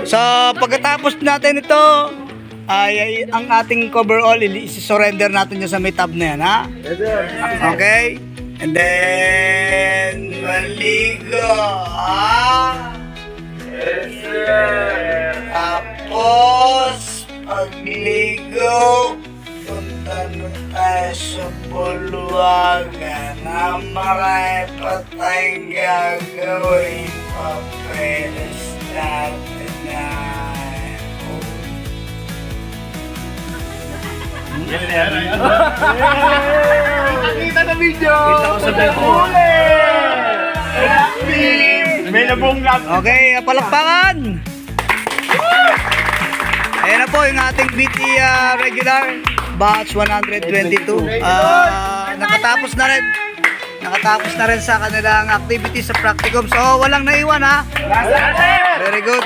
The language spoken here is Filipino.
So, pagkatapos natin ito, ay ang ating coverall, isi-surrender natin yung sa may tab na yan, ha? Okay? And then, maligo, ha? Tapos, pagligo, punta na tayo sa Buluwagan na marami pa tayong gagawin. Papeles natin na. Nakita na video! Kita ko sa video. May nabong lap. Okay, palakpakan! Ayan na po yung ating BT regular batch 122. Nakatapos na rin sa kanilang activity sa practicum. So walang naiwan, ha? Very good.